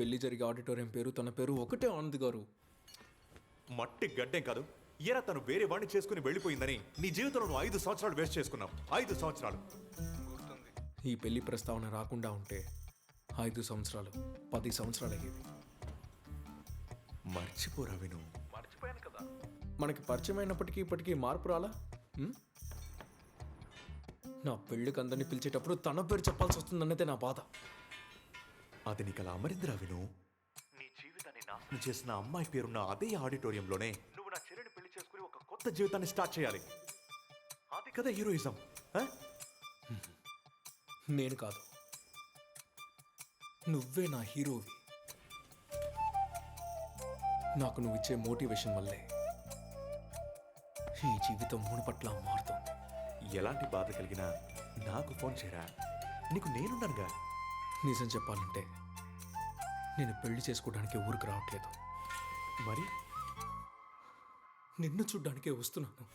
పెళ్లి జరిగే ఆడిటోరియం పేరు తన పేరు ఒకటే ఆనంద్ గారు. మట్టి గడ్డేం కాదు. ఈయన తను వేరే వాడిని చేసుకుని వెళ్ళిపోయిందని నీ జీవితంలో నువ్వు 5 సంవత్సరాలు వేస్ట్ చేసుకున్నావు. 5 సంవత్సరాలు. ఈ పెళ్లి ప్రస్తావన రాకుండా ఉంటే 5 సంవత్సరాలు 10 సంవత్సరాలు అయ్యేవి. మర్చిపోరా విను. మర్చిపోయాను కదా. మనకి పరిచయం అయినప్పటికీ ఇప్పటికీ మార్పు రాలా? నా పెళ్ళికి అందరినీ పిలిచేటప్పుడు తన పేరు చెప్పాల్సి వస్తుందన్నదే నా బాధ. అది నీకు అలా అమరిందిరా విను. నీ జీవితాన్ని నాశనం చేసిన అమ్మాయి పేరున్న అదే ఆడిటోరియంలోనే నువ్వు నా చెల్లిని పెళ్లి చేసుకుని ఒక కొత్త జీవితాన్ని స్టార్ట్ చేయాలి. అది కదా హీరోయిజం. నేను కాదు, నువ్వే నా హీరోవి. నాకు నువ్వు ఇచ్చే మోటివేషన్ వల్లే ఈ జీవితం మునుపట్ల మారుతుంది. ఎలాంటి బాధ కలిగినా నాకు ఫోన్ చేయరా, నీకు నేనున్నానుగా. నిజం చెప్పాలంటే నేను పెళ్లి చేసుకోవడానికి ఊరికి రావట్లేదు, మరి నిన్ను చూడ్డానికే వస్తున్నాను.